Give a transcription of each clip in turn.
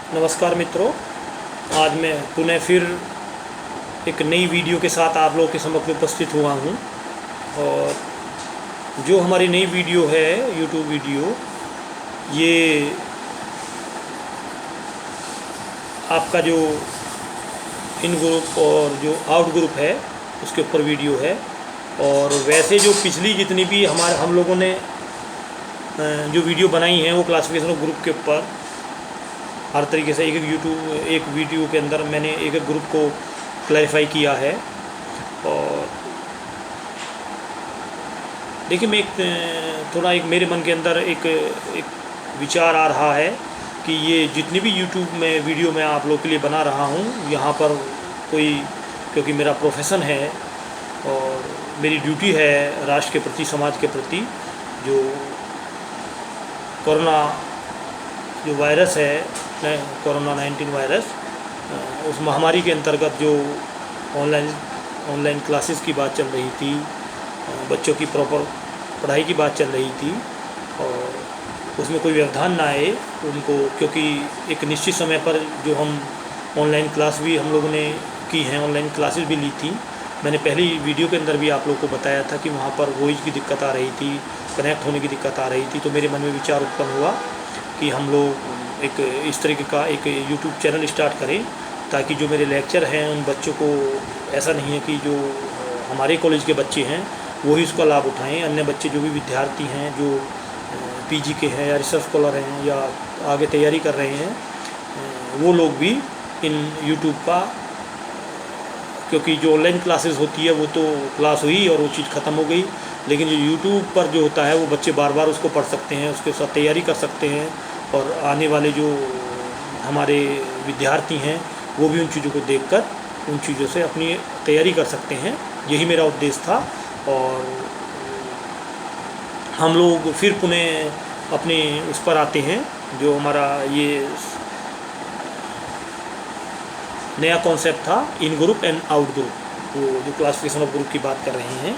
नमस्कार मित्रों। आज मैं पुनः फिर एक नई वीडियो के साथ आप लोगों के समक्ष उपस्थित हुआ हूँ। और जो हमारी नई वीडियो है यूट्यूब वीडियो, ये आपका जो इन ग्रुप और जो आउट ग्रुप है उसके ऊपर वीडियो है। और वैसे जो पिछली जितनी भी हम लोगों ने जो वीडियो बनाई हैं वो क्लासिफिकेशन ऑफ ग्रुप के ऊपर हर तरीके से एक वीडियो के अंदर मैंने एक ग्रुप को क्लैरिफाई किया है। और देखिए, मैं एक मेरे मन के अंदर एक विचार आ रहा है कि ये जितनी भी यूट्यूब में वीडियो मैं आप लोग के लिए बना रहा हूँ, यहाँ पर क्योंकि मेरा प्रोफेशन है और मेरी ड्यूटी है राष्ट्र के प्रति, समाज के प्रति। जो कोरोना जो वायरस है, कोरोना 19 वायरस, उस महामारी के अंतर्गत जो ऑनलाइन क्लासेस की बात चल रही थी, बच्चों की प्रॉपर पढ़ाई की बात चल रही थी, और उसमें कोई व्यवधान ना आए उनको, क्योंकि एक निश्चित समय पर जो हम ऑनलाइन क्लास भी हम लोगों ने की हैं, ऑनलाइन क्लासेस भी ली थी। मैंने पहली वीडियो के अंदर भी आप लोगों को बताया था कि वहाँ पर वॉइस की दिक्कत आ रही थी, कनेक्ट होने की दिक्कत आ रही थी। तो मेरे मन में विचार उत्पन्न हुआ कि हम लोग एक इस तरीके का एक यूट्यूब चैनल स्टार्ट करें, ताकि जो मेरे लेक्चर हैं उन बच्चों को, ऐसा नहीं है कि जो हमारे कॉलेज के बच्चे हैं वही उसका लाभ उठाएं, अन्य बच्चे जो भी विद्यार्थी हैं, जो पीजी के हैं या रिसर्च स्कॉलर हैं या आगे तैयारी कर रहे हैं, वो लोग भी इन यूट्यूब का, क्योंकि जो ऑनलाइन क्लासेस होती है वो तो क्लास हुई और वो चीज़ ख़त्म हो गई, लेकिन जो यूट्यूब पर जो होता है वो बच्चे बार बार उसको पढ़ सकते हैं, उसके साथ तैयारी कर सकते हैं, और आने वाले जो हमारे विद्यार्थी हैं वो भी उन चीज़ों को देखकर उन चीज़ों से अपनी तैयारी कर सकते हैं। यही मेरा उद्देश्य था। और हम लोग फिर पुनः अपने उस पर आते हैं, जो हमारा ये नया कॉन्सेप्ट था, इन ग्रुप एंड आउट ग्रुप, वो जो क्लासिफिकेशन ऑफ ग्रुप की बात कर रहे हैं।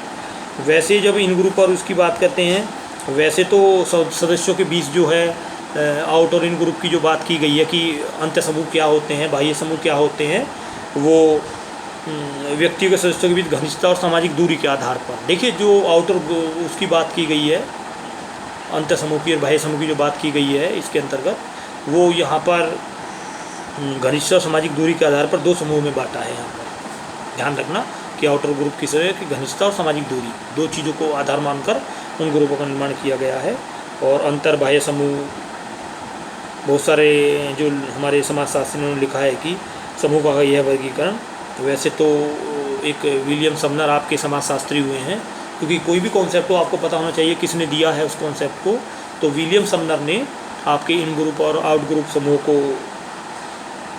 वैसे जब इन ग्रुप और उसकी बात करते हैं, वैसे तो सदस्यों के बीच जो है आउट और इन ग्रुप की जो बात की गई है कि अंत्य समूह क्या होते हैं, बाह्य समूह क्या होते हैं, वो व्यक्तियों के सदस्यों के बीच घनिष्ठता और सामाजिक दूरी के आधार पर। देखिए, जो आउटर उसकी बात की गई है, अंत्य समूह की और बाह्य समूह की जो बात की गई है इसके अंतर्गत, वो यहाँ पर घनिष्ठता और सामाजिक दूरी के आधार पर दो समूह में बांटा है। यहाँ पर ध्यान रखना कि आउटर ग्रुप किस है कि घनिष्ठता और सामाजिक दूरी, दो चीज़ों को आधार मानकर उन ग्रुपों का निर्माण किया गया है। और अंतर बाह्य समूह, बहुत सारे जो हमारे समाजशास्त्रियों ने लिखा है कि समूह का यह वर्गीकरण, वैसे तो एक विलियम समनर आपके समाजशास्त्री हुए हैं, क्योंकि कोई भी कॉन्सेप्ट को आपको पता होना चाहिए किसने दिया है उस कॉन्सेप्ट को। तो विलियम समनर ने आपके इन ग्रुप और आउट ग्रुप समूह को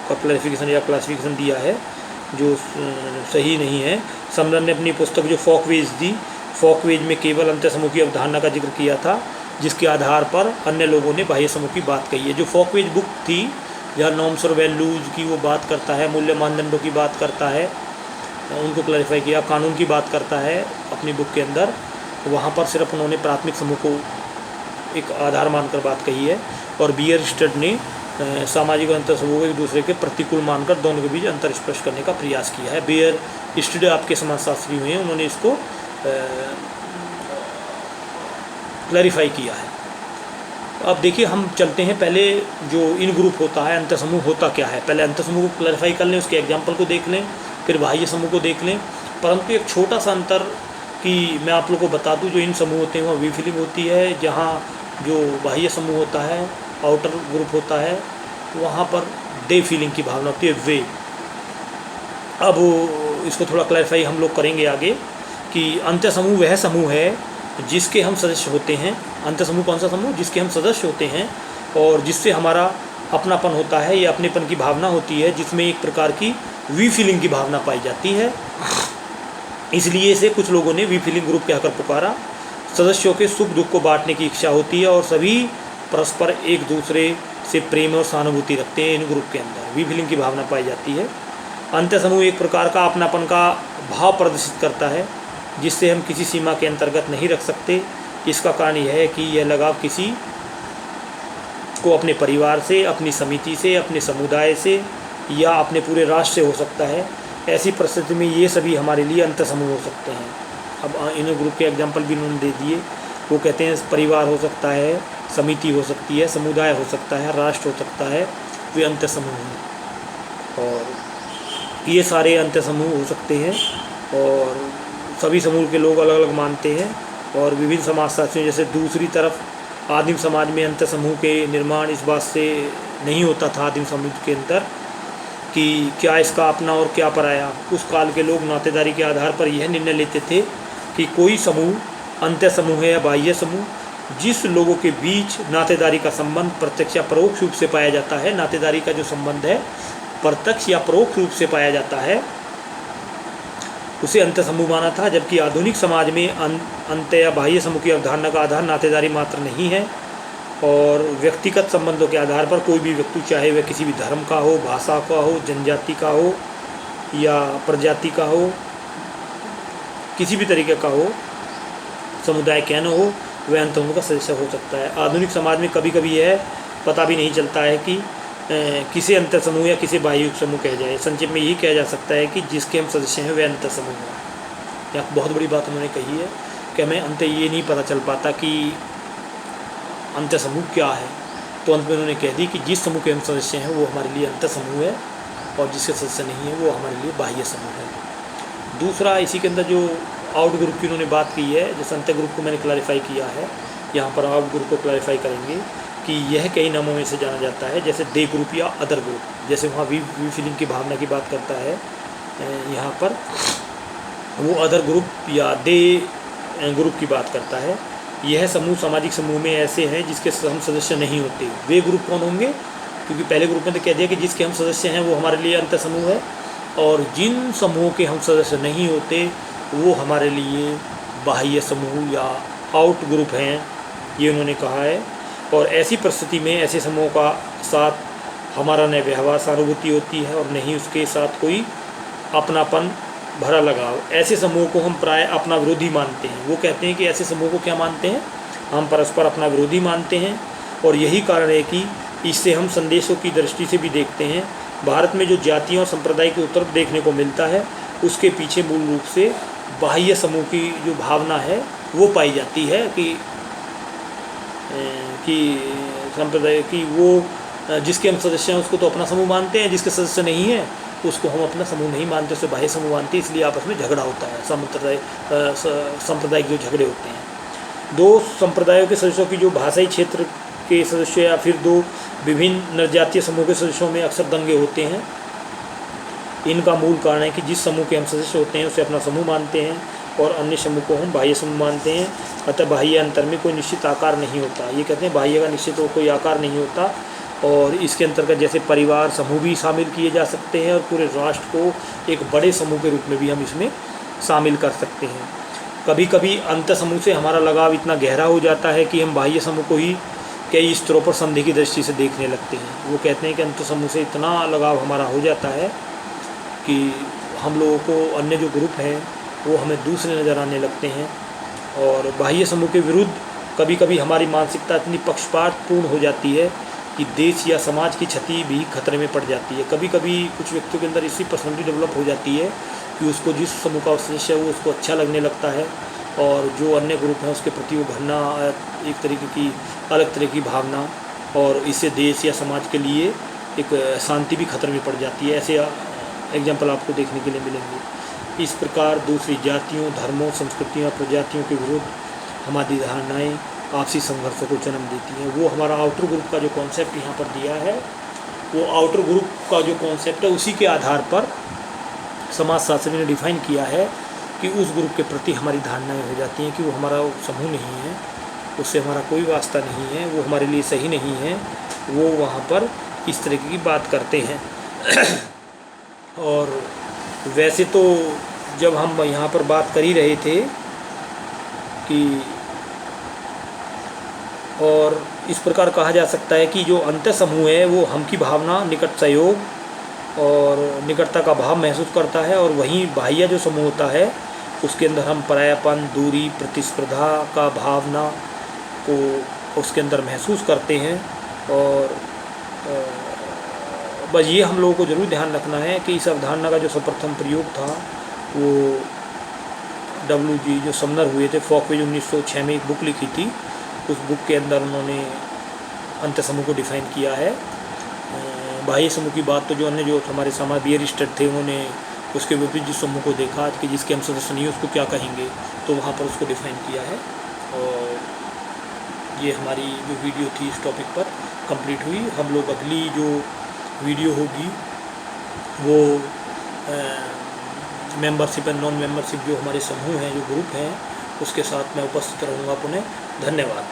का क्लैरिफिकेशन या क्लासिफिकेशन दिया है, जो सही नहीं है। समनर ने अपनी पुस्तक जो फॉकवेज दी, फॉकवेज में केवल अंत्य समूह की अवधारणा का जिक्र किया था, जिसके आधार पर अन्य लोगों ने बाह्य समूह की बात कही है। जो फॉकवेज बुक थी, जहाँ नॉर्म्स और वैल्यूज़ की वो बात करता है, मूल्य मानदंडों की बात करता है, उनको क्लैरिफाई किया, कानून की बात करता है अपनी बुक के अंदर, वहाँ पर सिर्फ उन्होंने प्राथमिक समूह को एक आधार मानकर बात कही है। और बियरस्टेड ने सामाजिक अंतर समूह को एक दूसरे के प्रतिकूल मानकर दोनों के बीच अंतर स्पष्ट करने का प्रयास किया है। बियरस्टेड आपके समाजशास्त्री हुए हैं, उन्होंने इसको क्लैरिफाई किया है। अब देखिए, हम चलते हैं, पहले जो इन ग्रुप होता है, अंतर समूह होता क्या है, पहले अंतर समूह को क्लैरिफाई कर लें, उसके एग्जाम्पल को देख लें, फिर बाह्य समूह को देख लें। परंतु एक छोटा सा अंतर कि मैं आप लोगों को बता दूं, जो इन समूह होते हैं वह वी फीलिंग होती है, जहाँ जो बाह्य समूह होता है, आउटर ग्रुप होता है, वहाँ पर डे फीलिंग की भावना होती है, वे। अब इसको थोड़ा क्लैरिफाई हम लोग करेंगे आगे कि अंत्य समूह वह समूह है जिसके हम सदस्य होते हैं। अंत्य समूह कौन सा समूह? जिसके हम सदस्य होते हैं और जिससे हमारा अपनापन होता है या अपनेपन की भावना होती है, जिसमें एक प्रकार की वी फीलिंग की भावना पाई जाती है। इसलिए इसे कुछ लोगों ने वी फीलिंग ग्रुप कहकर पुकारा। सदस्यों के सुख दुख को बांटने की इच्छा होती है और सभी परस्पर एक दूसरे से प्रेम और सहानुभूति रखते हैं। इन ग्रुप के अंदर वी फीलिंग की भावना पाई जाती है। अंत्य समूह एक प्रकार का अपनापन का भाव प्रदर्शित करता है, जिससे हम किसी सीमा के अंतर्गत नहीं रख सकते। इसका कारण यह है कि यह लगाव किसी को अपने परिवार से, अपनी समिति से, अपने समुदाय से या अपने पूरे राष्ट्र से हो सकता है। ऐसी परिस्थिति में ये सभी हमारे लिए अंतर समूह हो सकते हैं। अब इन ग्रुप के एग्जाम्पल भी उन्होंने दे दिए। वो कहते हैं परिवार हो सकता है, समिति हो सकती है, समुदाय हो सकता है, राष्ट्र हो सकता है, वे अंतर समूह हैं। और ये सारे अंतर समूह हो सकते हैं और सभी समूह के लोग अलग अलग मानते हैं। और विभिन्न समाजशास्त्रियों जैसे दूसरी तरफ आदिम समाज में अंतर समूह के निर्माण इस बात से नहीं होता था आदिम समाज के अंदर कि क्या इसका अपना और क्या पराया। उस काल के लोग नातेदारी के आधार पर यह निर्णय लेते थे कि कोई समूह अंत्य समूह है या बाह्य समूह, जिस लोगों के बीच नातेदारी का संबंध प्रत्यक्ष या परोक्ष रूप से पाया जाता है। नातेदारी का जो संबंध है प्रत्यक्ष या परोक्ष रूप से पाया जाता है उसे अंत्य समूह माना था। जबकि आधुनिक समाज में अंत्य या बाह्य समूह की अवधारणा का आधार नातेदारी मात्र नहीं है और व्यक्तिगत संबंधों के आधार पर कोई भी व्यक्ति, चाहे वह किसी भी धर्म का हो, भाषा का हो, जनजाति का हो या प्रजाति का हो, किसी भी तरीके का हो, समुदाय क्या न हो, वह अंत्य समूह का सदस्य हो सकता है। आधुनिक समाज में कभी कभी यह पता भी नहीं चलता है कि किसे अंतर समूह या किसे बाह्य समूह कहा जाए। संक्षेप में यही कहा जा सकता है कि जिसके हम सदस्य हैं वह अंतर समूह है। यह बहुत बड़ी बात उन्होंने कही है कि हमें अंत ये नहीं पता चल पाता कि अंतर समूह क्या है। तो अंत में उन्होंने कह दी कि जिस समूह के हम सदस्य हैं वो हमारे लिए अंतर समूह है और जिसके सदस्य नहीं है वो हमारे लिए बाह्य समूह है। दूसरा, इसी के अंदर जो आउट ग्रुप की उन्होंने बात की है, जैसे अंतर ग्रुप को मैंने क्लैरिफाई किया है, यहाँ पर आउट ग्रुप को क्लैरिफाई करेंगे कि यह कई नामों में से जाना जाता है, जैसे दे ग्रुप या अदर ग्रुप। जैसे वहाँ वी फीलिंग की भावना की बात करता है, यहाँ पर वो अदर ग्रुप या दे ग्रुप की बात करता है। यह समूह सामाजिक समूह में ऐसे हैं जिसके हम सदस्य नहीं होते। वे ग्रुप कौन होंगे? क्योंकि पहले ग्रुप में तो कह दिया कि जिसके हम सदस्य हैं वो हमारे लिए अंतर समूह है, और जिन समूहों के हम सदस्य नहीं होते वो हमारे लिए बाह्य समूह या आउट ग्रुप हैं, ये उन्होंने कहा है। और ऐसी परिस्थिति में ऐसे समूहों का साथ हमारा न व्यवहार सहानुभूति होती है और न ही उसके साथ कोई अपनापन भरा लगाव। ऐसे समूह को हम प्राय अपना विरोधी मानते हैं। वो कहते हैं कि ऐसे समूह को क्या मानते हैं? हम परस्पर अपना विरोधी मानते हैं। और यही कारण है कि इससे हम संदेशों की दृष्टि से भी देखते हैं। भारत में जो जातियों और संप्रदाय के उत्तर देखने को मिलता है उसके पीछे मूल रूप से बाह्य समूह की जो भावना है वो पाई जाती है कि संप्रदाय की वो जिसके हम सदस्य हैं उसको तो अपना समूह मानते हैं, जिसके सदस्य नहीं है उसको हम अपना समूह नहीं मानते, उसे बाह्य समूह मानते हैं। इसलिए आपस में झगड़ा होता है, सांप्रदायिक जो झगड़े होते हैं। दो संप्रदायों के सदस्यों की जो भाषाई क्षेत्र के सदस्य या फिर दो विभिन्न नरजातीय समूह के सदस्यों में अक्सर दंगे होते हैं। इनका मूल कारण है कि जिस समूह के हम सदस्य होते हैं उसे अपना समूह मानते हैं और अन्य समूह को हम बाह्य समूह मानते हैं। अतः बाह्य अंतर में कोई निश्चित आकार नहीं होता। ये कहते हैं बाह्य का निश्चित कोई आकार नहीं होता। और इसके अंतर्गत जैसे परिवार समूह भी शामिल किए जा सकते हैं और पूरे राष्ट्र को एक बड़े समूह के रूप में भी हम इसमें शामिल कर सकते हैं। कभी कभी अंतर समूह से हमारा लगाव इतना गहरा हो जाता है कि हम बाह्य समूह को ही कई स्तरों पर संदेह की दृष्टि से देखने लगते हैं। वो कहते हैं कि अंतर समूह से इतना लगाव हमारा हो जाता है कि हम लोगों को अन्य जो ग्रुप हैं वो हमें दूसरे नज़र आने लगते हैं। और बाह्य समूह के विरुद्ध कभी कभी हमारी मानसिकता इतनी पक्षपातपूर्ण हो जाती है कि देश या समाज की क्षति भी खतरे में पड़ जाती है। कभी कभी कुछ व्यक्तियों के अंदर इसी पर्सनैलिटी डेवलप हो जाती है कि उसको जिस समूह का सदस्य है वो उसको अच्छा लगने लगता है और जो अन्य ग्रुप हैं उसके प्रति वो घृणा, एक तरीके की अलग तरह की भावना, और इससे देश या समाज के लिए एक शांति भी खतरे में पड़ जाती है। ऐसे एग्जाम्पल आपको देखने के लिए मिलेंगे। इस प्रकार दूसरी जातियों, धर्मों, संस्कृतियों, प्रजातियों के विरुद्ध हमारी धारणाएँ आपसी संघर्षों को जन्म देती हैं। वो हमारा आउटर ग्रुप का जो कॉन्सेप्ट यहाँ पर दिया है, वो आउटर ग्रुप का जो कॉन्सेप्ट है उसी के आधार पर समाजशास्त्री ने डिफाइन किया है कि उस ग्रुप के प्रति हमारी धारणाएं हो जाती हैं कि वो हमारा समूह नहीं है, उससे हमारा कोई वास्ता नहीं है, वो हमारे लिए सही नहीं है। वो वहाँ पर इस तरह की बात करते हैं। और वैसे तो जब हम यहाँ पर बात कर ही रहे थे कि और इस प्रकार कहा जा सकता है कि जो अंतर समूह है वो हम की भावना, निकट सहयोग और निकटता का भाव महसूस करता है, और वहीं बाह्य जो समूह होता है उसके अंदर हम परायापन, दूरी, प्रतिस्पर्धा का भावना को उसके अंदर महसूस करते हैं और बस ये हम लोगों को ज़रूर ध्यान रखना है कि इस अवधारणा का जो सर्वप्रथम प्रयोग था वो WG जो समनर हुए थे, फॉकवेज 1906 में एक बुक लिखी थी, उस बुक के अंदर उन्होंने अंत समूह को डिफ़ाइन किया है। बाह्य समूह की बात तो जो अन्य जो हमारे समाज बियरिस्टर थे उन्होंने उसके विपरीत जिस समूह को देखा कि जिसके हम सदस्य नहीं उसको क्या कहेंगे, तो वहाँ पर उसको डिफ़ाइन किया है। और ये हमारी जो वीडियो थी इस टॉपिक पर कंप्लीट हुई। हम लोग अगली जो वीडियो होगी वो मेंबरशिप एंड नॉन मेंबरशिप जो हमारे समूह हैं, जो ग्रुप हैं, उसके साथ मैं उपस्थित रहूँगा पुनः। धन्यवाद।